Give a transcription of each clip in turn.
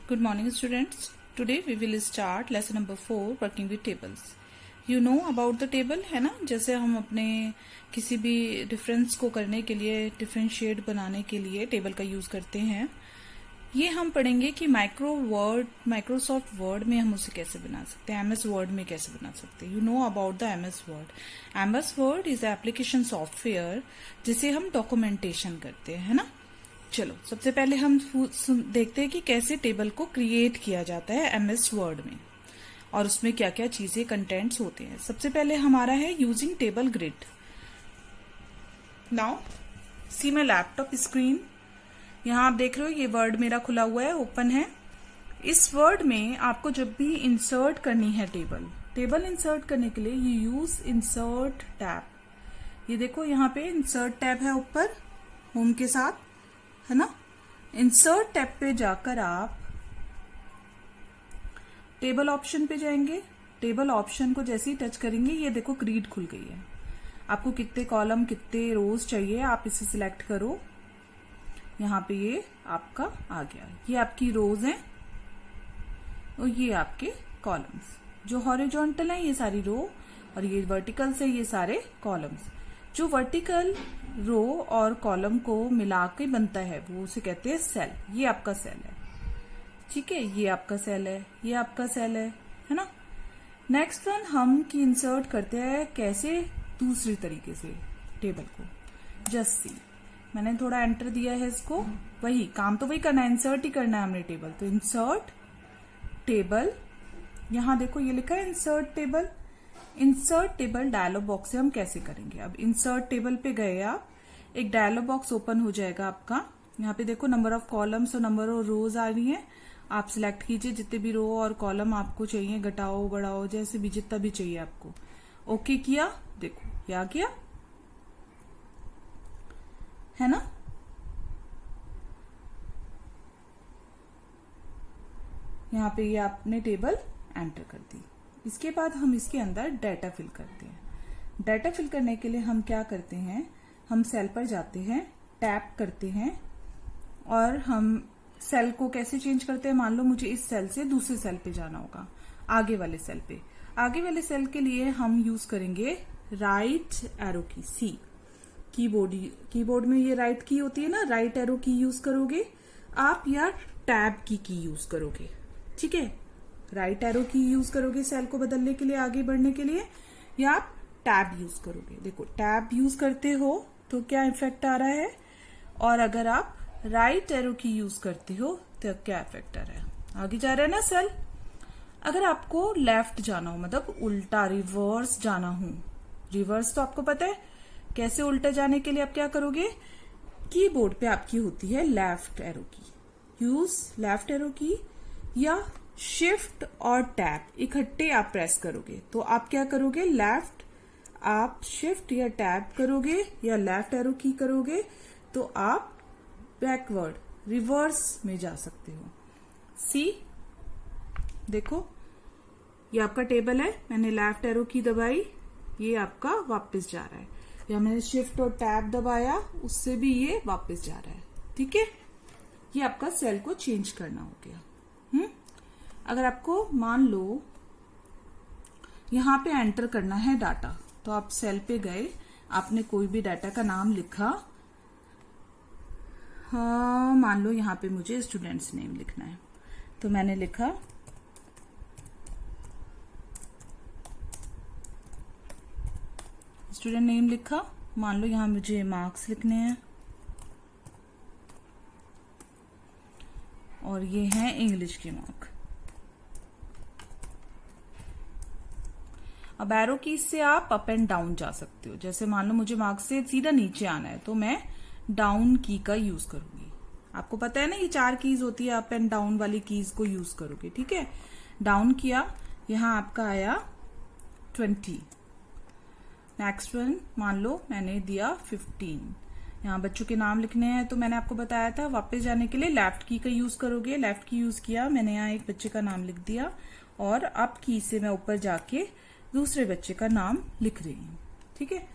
Good morning, students. Today we will start lesson number 4 working with tables. You know about the table, है ना? जैसे हम अपने किसी भी डिफरेंस को करने के लिए, डिफरेंशिएट बनाने के लिए टेबल का यूज करते हैं. ये हम पढ़ेंगे कि माइक्रोसॉफ्ट वर्ड में हम उसे कैसे बना सकते हैं, MS वर्ड में कैसे बना सकते हैं. You know about the MS word. MS word is application software जिसे हम डॉक्यूमेंटेशन करते हैं, है ना. चलो सबसे पहले हम देखते हैं कि कैसे टेबल को क्रिएट किया जाता है MS वर्ड में और उसमें क्या क्या चीजें कंटेंट्स होते हैं. सबसे पहले हमारा है using table grid. Now see my laptop screen. यहाँ आप देख रहे हो ये वर्ड मेरा खुला हुआ है, ओपन है. इस वर्ड में आपको जब भी इंसर्ट करनी है टेबल इंसर्ट करने के लिए यू यूज इंसर्ट टैब. ये देखो यहाँ पे इंसर्ट टैब है ऊपर होम के साथ, है ना. इंसर्ट टैब पे जाकर आप टेबल ऑप्शन पे जाएंगे. टेबल ऑप्शन को जैसे ही टच करेंगे ये देखो ग्रिड खुल गई है. आपको कितने कॉलम कितने रोज चाहिए आप इसे सिलेक्ट करो. यहाँ पे ये आपका आ गया. ये आपकी रोज हैं और ये आपके कॉलम्स. जो हॉरिजॉन्टल है ये सारी रो और ये वर्टिकल से ये सारे कॉलम्स. जो वर्टिकल रो और कॉलम को मिला के बनता है वो उसे कहते हैं सेल. ये आपका सेल है, ठीक है. ये आपका सेल है, ये आपका सेल है ना. नेक्स्ट वन हम की इंसर्ट करते हैं कैसे दूसरी तरीके से टेबल को. जस्ट सी मैंने थोड़ा एंटर दिया है इसको, वही काम तो वही करना है, इंसर्ट ही करना है हमने टेबल. तो इंसर्ट टेबल, यहां देखो ये लिखा है insert table. Insert table dialog box से हम कैसे करेंगे. अब इंसर्ट टेबल पे गए आप, एक डायलॉग बॉक्स ओपन हो जाएगा आपका. यहाँ पे देखो नंबर ऑफ कॉलम्स और नंबर ऑफ रोज आ रही है. आप सिलेक्ट कीजिए जितने भी रो और कॉलम आपको चाहिए, घटाओ बढ़ाओ जैसे भी जितना भी चाहिए आपको. ओके किया, देखो ये आ गया, है ना. यहाँ पे ये आपने टेबल एंटर कर दी. इसके बाद हम इसके अंदर डाटा फिल करते हैं. डाटा फिल करने के लिए हम क्या करते हैं, हम सेल पर जाते हैं, टैप करते हैं और हम सेल को कैसे चेंज करते हैं. मान लो मुझे इस सेल से दूसरे सेल पे जाना होगा, आगे वाले सेल पे. आगे वाले सेल के लिए हम यूज करेंगे राइट एरो की, सी. कीबोर्ड में ये राइट की होती है ना, राइट एरो की यूज करोगे आप या टैब की यूज करोगे, ठीक है. राइट एरो की यूज करोगे सेल को बदलने के लिए, आगे बढ़ने के लिए, या आप टैब यूज करोगे. देखो टैब यूज करते हो तो क्या इफेक्ट आ रहा है, और अगर आप राइट एरो की यूज करते हो तो क्या इफेक्ट आ रहा है. आगे जा रहा है ना सेल. अगर आपको लेफ्ट जाना हो, मतलब उल्टा रिवर्स जाना हो, रिवर्स तो आपको पता है कैसे उल्टा जाने के लिए आप क्या करोगे, कीबोर्ड पे आपकी होती है लेफ्ट एरो की. यूज लेफ्ट एरो की या शिफ्ट और टैब इकट्ठे आप प्रेस करोगे. तो आप क्या करोगे, लेफ्ट आप शिफ्ट या टैब करोगे या लेफ्ट एरो की करोगे तो आप बैकवर्ड रिवर्स में जा सकते हो. सी देखो ये आपका टेबल है, मैंने लेफ्ट एरो की दबाई, ये आपका वापस जा रहा है. या मैंने शिफ्ट और टैब दबाया, उससे भी ये वापस जा रहा है, ठीक है. ये आपका सेल को चेंज करना हो गया. अगर आपको मान लो यहां पे एंटर करना है डाटा, तो आप सेल पे गए, आपने कोई भी डाटा का नाम लिखा. हाँ मान लो यहां पे मुझे स्टूडेंट्स नेम लिखना है, तो मैंने लिखा स्टूडेंट नेम लिखा. मान लो यहां मुझे मार्क्स लिखने हैं और ये हैं इंग्लिश के मार्क. अब एरो की से आप अप एंड डाउन जा सकते हो. जैसे मान लो मुझे मार्क्स से सीधा नीचे आना है तो मैं डाउन की का यूज करूंगी. आपको पता है ना ये 4 कीज होती है, अप एंड डाउन वाली कीज को यूज करोगे, ठीक है. डाउन किया, यहां आपका आया 20. नेक्स्ट वन मान लो मैंने दिया 15. यहाँ बच्चों के नाम लिखने हैं तो मैंने आपको बताया था वापस जाने के लिए लेफ्ट की का यूज करोगे. लेफ्ट की यूज किया, मैंने यहाँ एक बच्चे का नाम लिख दिया और अप की से मैं ऊपर जाके दूसरे बच्चे का नाम लिख रही हूँ, ठीक है.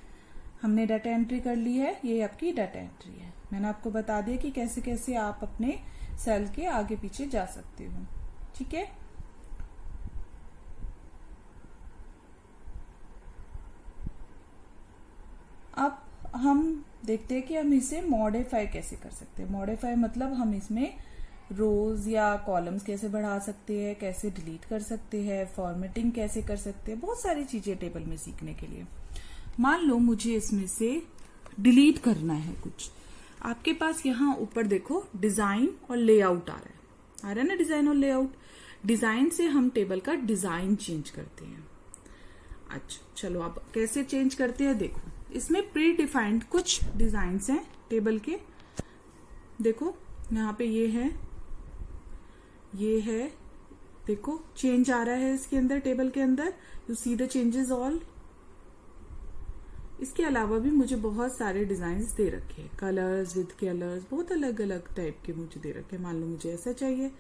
हमने डाटा एंट्री कर ली है, ये आपकी डाटा एंट्री है. मैंने आपको बता दिया कि कैसे कैसे आप अपने सेल के आगे पीछे जा सकती हूँ। ठीक है, अब हम देखते हैं कि हम इसे मॉडिफाई कैसे कर सकते हैं। मॉडिफाई मतलब हम इसमें रोज या कॉलम्स कैसे बढ़ा सकते हैं, कैसे डिलीट कर सकते हैं, फॉर्मेटिंग कैसे कर सकते हैं, बहुत सारी चीजें टेबल में सीखने के लिए। मान लो मुझे इसमें से डिलीट करना है कुछ। आपके पास यहाँ ऊपर देखो डिजाइन और लेआउट आ रहा है ना, डिजाइन और लेआउट। डिजाइन से हम टेबल का डिजाइन चेंज करते हैं। अच्छा चलो, अब कैसे चेंज करते हैं देखो। इसमें प्री डिफाइंड कुछ डिजाइन्स हैं टेबल के। देखो यहाँ पे ये है, देखो चेंज आ रहा है इसके अंदर, टेबल के अंदर। You see the changes all. इसके अलावा भी मुझे बहुत सारे डिजाइन्स दे रखे हैं, कलर्स विद कलर्स, बहुत अलग अलग टाइप के मुझे दे रखे हैं। मान लो मुझे ऐसा चाहिए,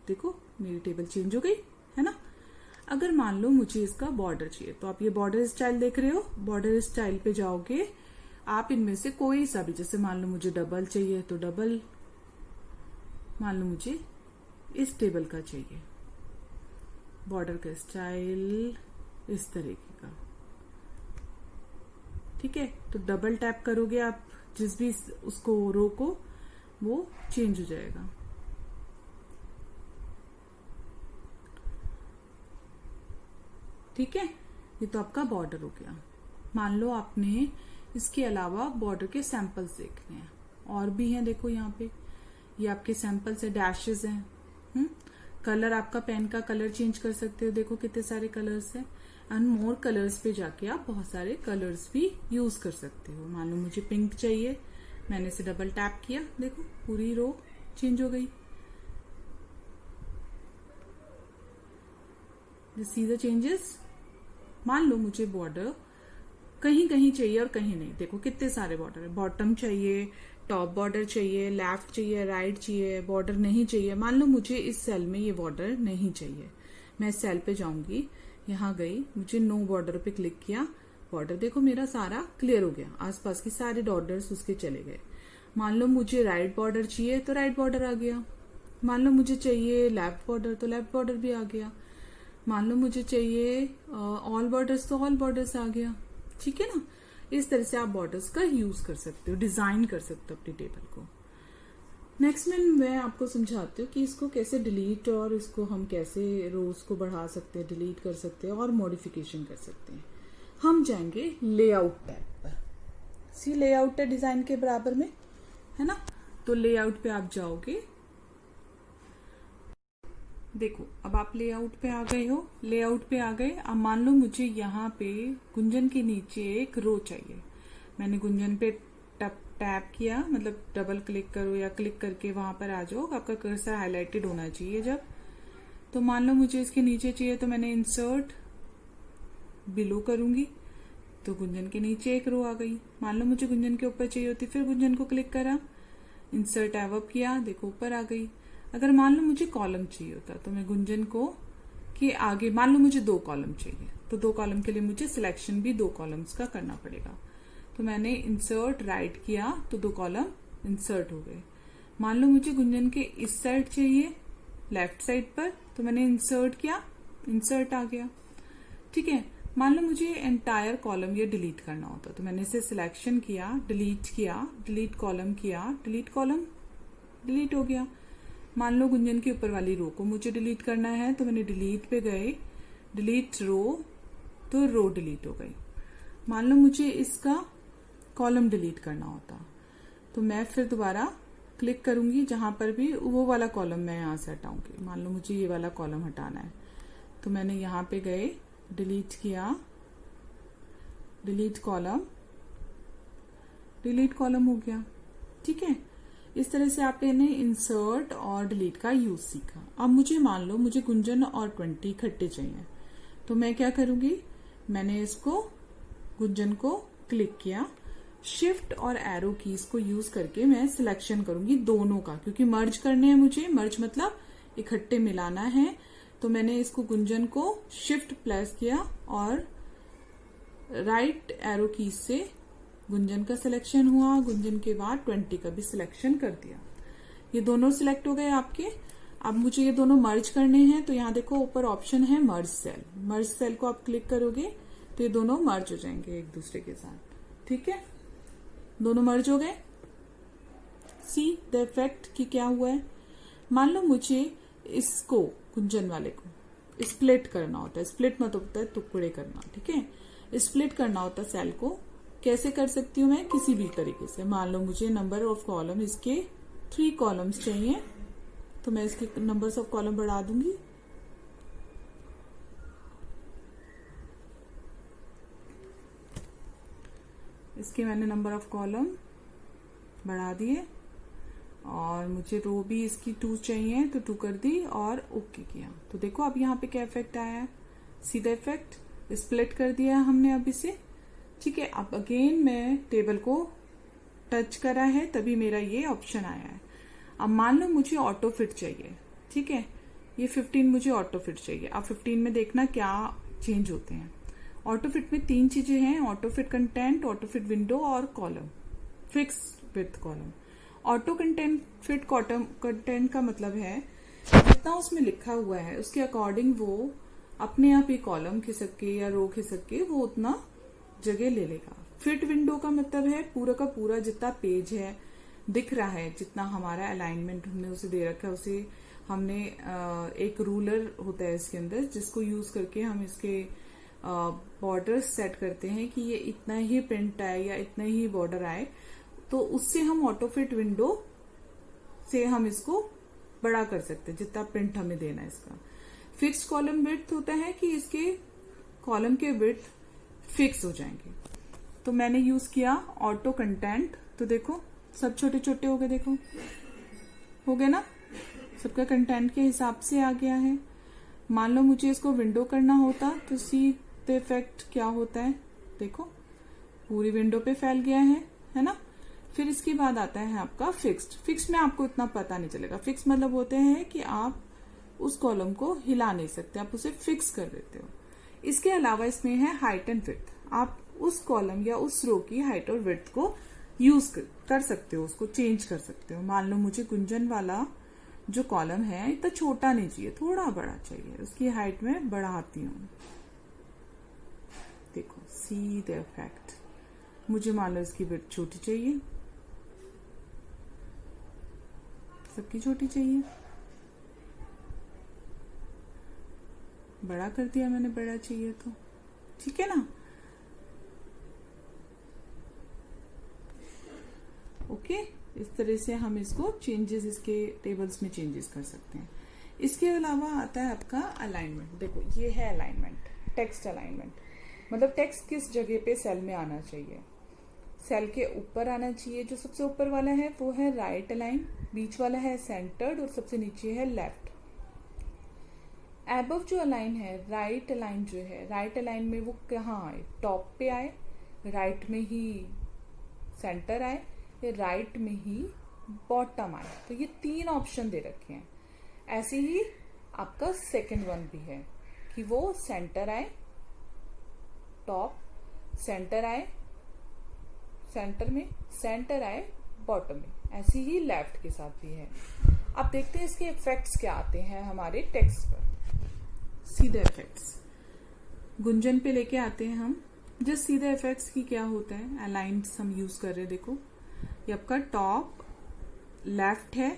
देखो मेरी टेबल चेंज हो गई है ना। अगर मान लो मुझे इसका बॉर्डर चाहिए, तो आप ये बॉर्डर स्टाइल देख रहे हो, बॉर्डर स्टाइल पे जाओगे आप, इनमें से कोई सा भी, जैसे मान लो मुझे डबल चाहिए तो डबल, मान लो मुझे इस टेबल का चाहिए, बॉर्डर का स्टाइल इस तरीके का। ठीक है, तो डबल टैप करोगे आप जिस भी उसको रो को, वो चेंज हो जाएगा। ठीक है, ये तो आपका बॉर्डर हो गया। मान लो आपने इसके अलावा बॉर्डर के सैंपल्स देखने हैं, और भी हैं, देखो यहाँ पे ये आपके सैंपल्स है, डैशेस हैं। कलर, आपका पेन का कलर चेंज कर सकते हो, देखो कितने सारे कलर्स हैं। एंड मोर कलर्स पे जाके आप बहुत सारे कलर्स भी यूज कर सकते हो। मान लो मुझे पिंक चाहिए, मैंने इसे डबल टैप किया, देखो पूरी रो चेंज हो गई। See the changes. मान लो मुझे बॉर्डर कहीं कहीं चाहिए और कहीं नहीं, देखो कितने सारे बॉर्डर है। बॉटम चाहिए, टॉप बॉर्डर चाहिए, लेफ्ट चाहिए, राइट चाहिए, बॉर्डर नहीं चाहिए। मान लो मुझे इस सेल में ये बॉर्डर नहीं चाहिए, मैं इस सेल पे जाऊंगी, यहाँ गई, मुझे नो बॉर्डर पे क्लिक किया, बॉर्डर देखो मेरा सारा क्लियर हो गया, आसपास के सारे बॉर्डर्स उसके चले गए। मान लो मुझे राइट बॉर्डर चाहिए तो राइट बॉर्डर आ गया। मान लो मुझे चाहिए लेफ्ट बॉर्डर तो लेफ्ट बॉर्डर भी आ गया। मान लो मुझे चाहिए ऑल बॉर्डर्स तो ऑल बॉर्डर्स आ गया। ठीक है ना, इस तरह से आप बॉर्डर्स का यूज कर सकते हो, डिजाइन कर सकते हो अपनी टेबल को। नेक्स्ट में मैं आपको समझाती हूँ कि इसको कैसे डिलीट, और इसको हम कैसे रोज को बढ़ा सकते हैं, डिलीट कर सकते हैं और मॉडिफिकेशन कर सकते हैं। हम जाएंगे लेआउट टैब पर। सी लेआउट है डिजाइन के बराबर में, है ना। तो लेआउट पे आप जाओगे, देखो अब आप लेआउट पे आ गए हो। लेआउट पे आ गए, अब मान लो मुझे यहाँ पे गुंजन के नीचे एक रो चाहिए। मैंने गुंजन पे टैप किया, मतलब डबल क्लिक करो या क्लिक करके वहां पर आ जाओ, आपका कर्सर हाईलाइटेड होना चाहिए जब। तो मान लो मुझे इसके नीचे चाहिए, तो मैंने इंसर्ट बिलो करूंगी, तो गुंजन के नीचे एक रो आ गई। मान लो मुझे गुंजन के ऊपर चाहिए होती, फिर गुंजन को क्लिक करा, इंसर्ट एवअप किया, देखो ऊपर आ गई। अगर मान लो मुझे कॉलम चाहिए होता, तो मैं गुंजन को के आगे, मान लो मुझे 2 कॉलम चाहिए, तो 2 कॉलम के लिए मुझे सिलेक्शन भी 2 कॉलम्स का करना पड़ेगा। तो मैंने इंसर्ट राइट किया तो 2 कॉलम इंसर्ट हो गए। मान लो मुझे गुंजन के इस साइड चाहिए लेफ्ट साइड पर, तो मैंने इंसर्ट किया, इंसर्ट आ गया। ठीक है, मान लो मुझे एंटायर कॉलम ये डिलीट करना होता, तो मैंने इसे सिलेक्शन किया, डिलीट कॉलम किया, डिलीट कॉलम डिलीट हो गया। मान लो गुंजन के ऊपर वाली रो को मुझे डिलीट करना है, तो मैंने डिलीट पे गए, डिलीट रो, तो रो डिलीट हो गई। मान लो मुझे इसका कॉलम डिलीट करना होता, तो मैं फिर दोबारा क्लिक करूंगी, जहां पर भी वो वाला कॉलम मैं यहां से हटाऊंगी। मान लो मुझे ये वाला कॉलम हटाना है, तो मैंने यहां पे गए, डिलीट किया, डिलीट कॉलम हो गया। ठीक है, इस तरह से आपने इंसर्ट और डिलीट का यूज सीखा। अब मुझे मान लो मुझे गुंजन और 20 इकट्ठे चाहिए, तो मैं क्या करूंगी, मैंने इसको गुंजन को क्लिक किया, शिफ्ट और एरो कीज को यूज करके मैं सिलेक्शन करूंगी दोनों का, क्योंकि मर्ज करने हैं मुझे, मर्ज मतलब इकट्ठे मिलाना है। तो मैंने इसको गुंजन को शिफ्ट प्रेस किया और राइट एरो कीज से गुंजन का सिलेक्शन हुआ, गुंजन के बाद 20 का भी सिलेक्शन कर दिया। ये दोनों सिलेक्ट हो गए आपके। अब मुझे ये दोनों मर्ज करने हैं, तो यहाँ देखो ऊपर ऑप्शन है मर्ज सेल। मर्ज सेल को आप क्लिक करोगे तो ये दोनों मर्ज हो जाएंगे एक दूसरे के साथ। ठीक है, दोनों मर्ज हो गए। सी द इफेक्ट कि क्या हुआ है। मान लो मुझे इसको गुंजन वाले को स्प्लिट करना होता है। स्प्लिट मतलब होता है टुकड़े करना। ठीक है, स्प्लिट करना होता है सेल को। कैसे कर सकती हूँ मैं? किसी भी तरीके से। मान लो मुझे नंबर ऑफ कॉलम इसके 3 कॉलम्स चाहिए, तो मैं इसके नंबर्स ऑफ कॉलम बढ़ा दूंगी। इसके मैंने नंबर ऑफ कॉलम बढ़ा दिए, और मुझे रो भी इसकी 2 चाहिए तो 2 कर दी और ओके किया। तो देखो अब यहाँ पे क्या इफेक्ट आया है, सीधा इफेक्ट। स्प्लिट कर दिया हमने अब इसे। ठीक है, अब अगेन मैं टेबल को टच करा है तभी मेरा ये ऑप्शन आया है। अब मान लो मुझे ऑटो फिट चाहिए। ठीक है, ये 15 मुझे ऑटो फिट चाहिए। अब 15 में देखना क्या चेंज होते हैं। ऑटो फिट में 3 चीजें हैं, auto fit content, auto fit window और column, fix width column. Auto content fit content का मतलब है जितना उसमें लिखा हुआ है उसके अकॉर्डिंग वो अपने आप ही कॉलम खिसक के या रो खिसक के वो उतना जगह ले लेगा। फिट विंडो का मतलब है पूरा का पूरा जितना पेज है दिख रहा है, जितना हमारा अलाइनमेंट हमने उसे दे रखा है, उसे हमने एक रूलर होता है इसके अंदर जिसको यूज करके हम इसके बॉर्डर सेट करते हैं कि ये इतना ही प्रिंट आए या इतना ही बॉर्डर आए। तो उससे हम ऑटो फिट विंडो से हम इसको बड़ा कर सकते हैं जितना प्रिंट हमें देना है इसका। फिक्स्ड कॉलम विड्थ होता है कि इसके कॉलम के विड्थ फिक्स हो जाएंगे। तो मैंने यूज किया ऑटो कंटेंट, तो देखो सब छोटे छोटे हो गए। देखो हो गए ना, सबका कंटेंट के हिसाब से आ गया है। मान लो मुझे इसको विंडो करना होता तो सी द इफेक्ट क्या होता है, देखो पूरी विंडो पे फैल गया है ना। फिर इसके बाद आता है आपका फिक्स्ड। फिक्स्ड में आपको इतना पता नहीं चलेगा। फिक्स मतलब होते हैं कि आप उस कॉलम को हिला नहीं सकते, आप उसे फिक्स कर देते हो। इसके अलावा इसमें है हाइट एंड विड्थ। आप उस कॉलम या उस रो की हाइट और विड्थ को यूज कर सकते हो, उसको चेंज कर सकते हो। मान लो मुझे गुंजन वाला जो कॉलम है इतना छोटा नहीं चाहिए, थोड़ा बड़ा चाहिए, उसकी हाइट में बढ़ाती हूँ। देखो सी द इफेक्ट। मुझे मान लो इसकी विड्थ छोटी चाहिए, सबकी छोटी चाहिए, बड़ा कर दिया मैंने, बड़ा चाहिए तो। ठीक है ना, ओके। इस तरह से हम इसको चेंजेस, इसके टेबल्स में चेंजेस कर सकते हैं। इसके अलावा आता है आपका अलाइनमेंट। देखो ये है अलाइनमेंट, टेक्स्ट अलाइनमेंट। मतलब टेक्स्ट किस जगह पे सेल में आना चाहिए। सेल के ऊपर आना चाहिए, जो सबसे ऊपर वाला है वो है राइट अलाइन, बीच वाला है सेंटर्ड और सबसे नीचे है लेफ्ट। एबव जो अलाइन है, राइट अलाइन जो है, राइट अलाइन में वो कहाँ आए, टॉप पे आए, राइट में ही सेंटर आए, या राइट में ही बॉटम आए। तो ये 3 ऑप्शन दे रखे हैं। ऐसे ही आपका सेकंड वन भी है कि वो सेंटर आए, टॉप, सेंटर आए, सेंटर में, सेंटर आए, बॉटम में। ऐसे ही लेफ्ट के साथ भी है। अब देखते हैं इसके इफेक्ट्स क्या आते हैं हमारे टेक्स्ट पर। सीधा इफेक्ट्स गुंजन पे लेके आते हैं हम। जस्ट सीधा इफेक्ट्स की क्या होता है, अलाइंस हम यूज कर रहे हैं। देखो ये आपका टॉप लेफ्ट है,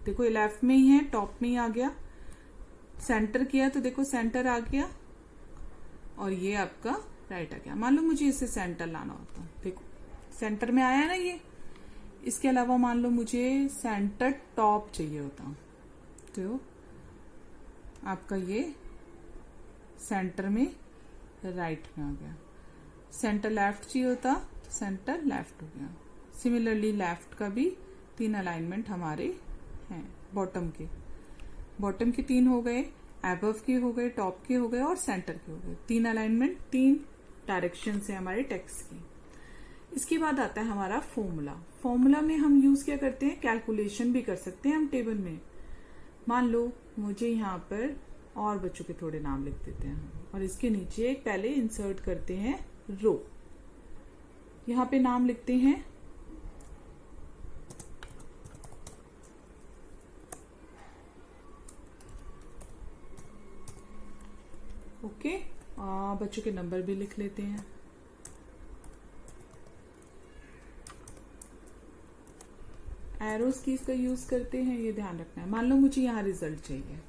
देखो ये लेफ्ट में ही है, टॉप में ही आ गया। सेंटर किया तो देखो सेंटर आ गया, और ये आपका राइट आ गया। मान लो मुझे इसे सेंटर लाना होता, देखो सेंटर में आया ना ये। इसके अलावा मान लो मुझे सेंटर टॉप चाहिए होता, तो आपका ये सेंटर में राइट में आ गया। सेंटर लेफ्ट चाहिए होता तो सेंटर लेफ्ट हो गया। सिमिलरली लेफ्ट का भी 3 अलाइनमेंट हमारे हैं। बॉटम के 3 हो गए, एबव के हो गए, टॉप के हो गए और सेंटर के हो गए। 3 अलाइनमेंट, 3 डायरेक्शन है हमारे टेक्स्ट की। इसके बाद आता है हमारा फॉर्मूला। फॉर्मूला में हम यूज क्या करते हैं, कैलकुलेशन भी कर सकते हैं हम टेबल में। मान लो मुझे यहाँ पर और बच्चों के थोड़े नाम लिख देते हैं, और इसके नीचे पहले इंसर्ट करते हैं रो। यहाँ पे नाम लिखते हैं ओके, बच्चों के नंबर भी लिख लेते हैं। एरोस कीज का यूज करते हैं, ये ध्यान रखना है। मान लो मुझे यहाँ रिजल्ट चाहिए,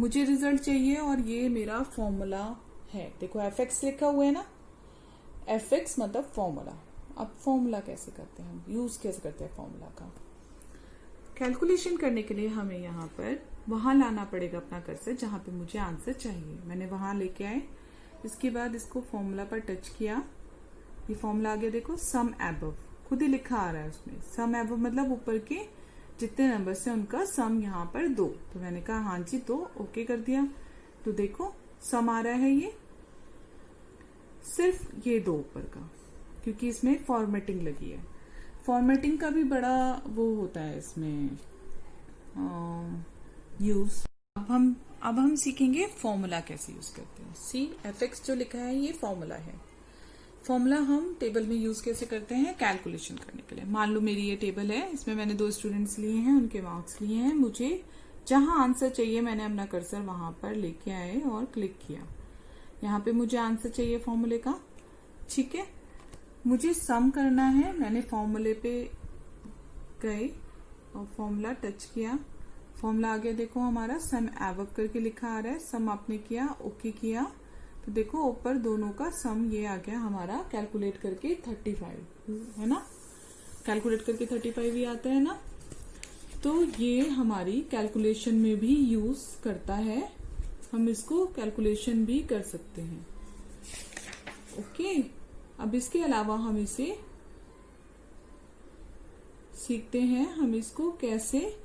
मुझे रिजल्ट चाहिए और ये मेरा फॉर्मूला है। देखो एफ लिखा हुआ है ना, एफ मतलब फॉर्मूला। अब फॉर्मूला कैसे करते हैं, हम यूज कैसे करते हैं फॉर्मूला का? कैलकुलेशन करने के लिए हमें यहाँ पर वहां लाना पड़ेगा अपना कर्सर जहां पे मुझे आंसर चाहिए। मैंने वहां लेके आए, इसके बाद इसको फॉर्मूला पर टच किया, ये फॉर्मूला आ गया। देखो सम एबव, खुद ही लिखा आ रहा है उसमें। सम एबव मतलब ऊपर के जितने नंबर से उनका सम यहाँ पर 2। तो मैंने कहा हाँ जी 2, ओके कर दिया। तो देखो सम आ रहा है ये, सिर्फ ये 2 ऊपर का, क्योंकि इसमें फॉर्मेटिंग लगी है। फॉर्मेटिंग का भी बड़ा वो होता है इसमें यूज। अब हम सीखेंगे फॉर्मूला कैसे यूज करते हैं। सी एफ जो लिखा है ये फॉर्मूला है। फॉर्मूला हम टेबल में यूज कैसे करते हैं कैलकुलेशन करने के लिए। मान लो मेरी ये टेबल है, इसमें मैंने 2 स्टूडेंट्स लिए हैं, उनके मार्क्स लिए हैं। मुझे जहां आंसर चाहिए मैंने अपना कर्सर वहां पर लेके आए और क्लिक किया। यहाँ पे मुझे आंसर चाहिए फॉर्मूले का, ठीक है। मुझे सम करना है, मैंने फॉर्मूले पे गए और फॉर्मूला टच किया। फॉर्मूला आ गया, देखो हमारा सम एवब करके लिखा आ रहा है। सम आपने किया, ओके किया, तो देखो ऊपर दोनों का सम ये आ गया हमारा कैलकुलेट करके 35, है ना। कैलकुलेट करके 35 ही आता है ना। तो ये हमारी कैलकुलेशन में भी यूज करता है, हम इसको कैलकुलेशन भी कर सकते हैं। ओके, अब इसके अलावा हम इसे सीखते हैं, हम इसको कैसे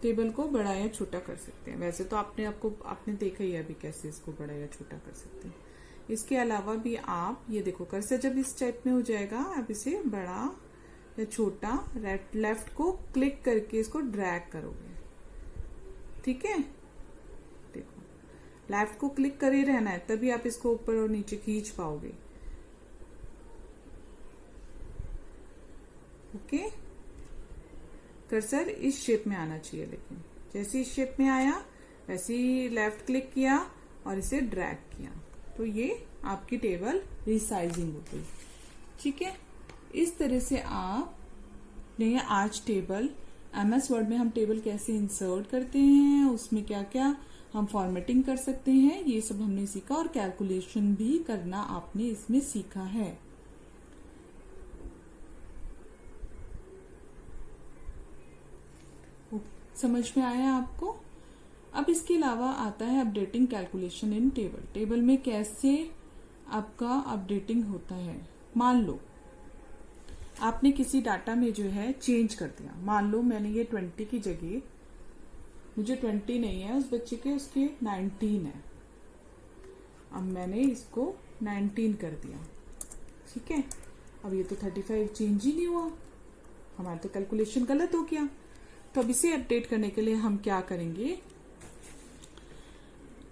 टेबल को बड़ा या छोटा कर सकते हैं। वैसे तो आपने देखा ही अभी कैसे इसको बड़ा या छोटा कर सकते हैं। इसके अलावा भी आप ये देखो कर्सर जब इस टाइप में हो जाएगा, आप इसे बड़ा या छोटा लेफ्ट को क्लिक करके इसको ड्रैग करोगे, ठीक है। देखो लेफ्ट को क्लिक कर ही रहना है, तभी आप इसको ऊपर और नीचे खींच पाओगे। ओके, कर्सर इस शेप में आना चाहिए, लेकिन जैसे इस शेप में आया वैसे ही लेफ्ट क्लिक किया और इसे ड्रैग किया, तो ये आपकी टेबल रिसाइजिंग हो गई, ठीक है। इस तरह से आप आज टेबल MS वर्ड में हम टेबल कैसे इंसर्ट करते हैं, उसमें क्या क्या हम फॉर्मेटिंग कर सकते हैं, ये सब हमने सीखा। और कैलकुलेशन भी करना आपने इसमें सीखा है। समझ में आया आपको? अब इसके अलावा आता है updating calculation in table. Table में कैसे आपका अपडेटिंग होता है। मान लो आपने किसी डाटा में जो है चेंज कर दिया। मान लो मैंने ये 20 की जगह, मुझे 20 नहीं है उस बच्चे के, उसके 19 है। अब मैंने इसको 19 कर दिया, ठीक है। अब ये तो 35 चेंज ही नहीं हुआ, हमारा तो कैलकुलेशन गलत हो गया। तो अब इसे अपडेट करने के लिए हम क्या करेंगे,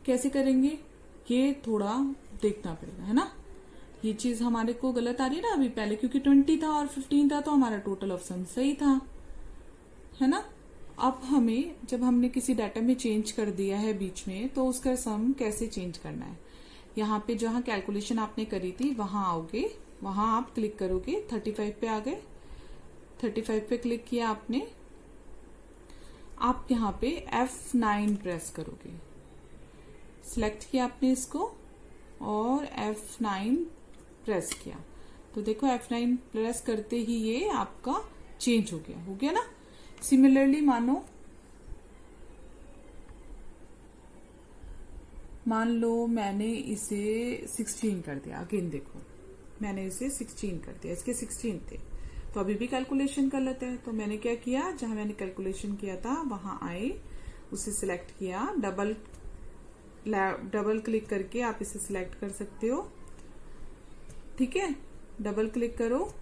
कैसे करेंगे, ये थोड़ा देखना पड़ेगा, है ना। ये चीज हमारे को गलत आ रही है ना अभी पहले, क्योंकि 20 था और 15 था, तो हमारा टोटल ऑफ सम सही था, है ना। अब हमें जब हमने किसी डाटा में चेंज कर दिया है बीच में, तो उसका सम कैसे चेंज करना है। यहाँ पे जहां कैलकुलेशन आपने करी थी वहां आओगे, वहां आप क्लिक करोगे, 35 पे आ गए, 35 पे क्लिक किया आपने। आप यहाँ पे F9 प्रेस करोगे, सिलेक्ट किया आपने इसको और F9 प्रेस किया, तो देखो F9 प्रेस करते ही ये आपका चेंज हो गया ना। सिमिलरली मान लो मैंने इसे 16 कर दिया। अगेन देखो मैंने इसे 16 कर दिया, इसके 16 थे, तो अभी भी कैलकुलेशन गलत है। तो मैंने क्या किया, जहां मैंने कैलकुलेशन किया था वहां आए, उसे सिलेक्ट किया, डबल क्लिक करके आप इसे सिलेक्ट कर सकते हो, ठीक है। डबल क्लिक करो,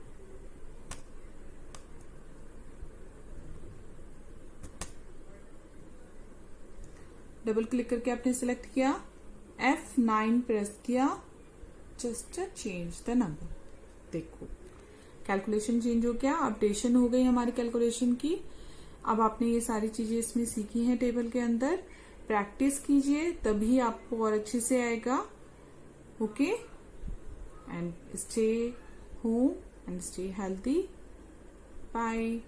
डबल क्लिक करके आपने सिलेक्ट किया, F9 प्रेस किया, जस्ट चेंज द नंबर। देखो कैलकुलेशन चेंज हो गया, अपडेशन हो गई हमारी कैलकुलेशन की। अब आपने ये सारी चीजें इसमें सीखी हैं टेबल के अंदर। प्रैक्टिस कीजिए, तभी आपको और अच्छे से आएगा। Okay, and stay home and stay healthy. Bye.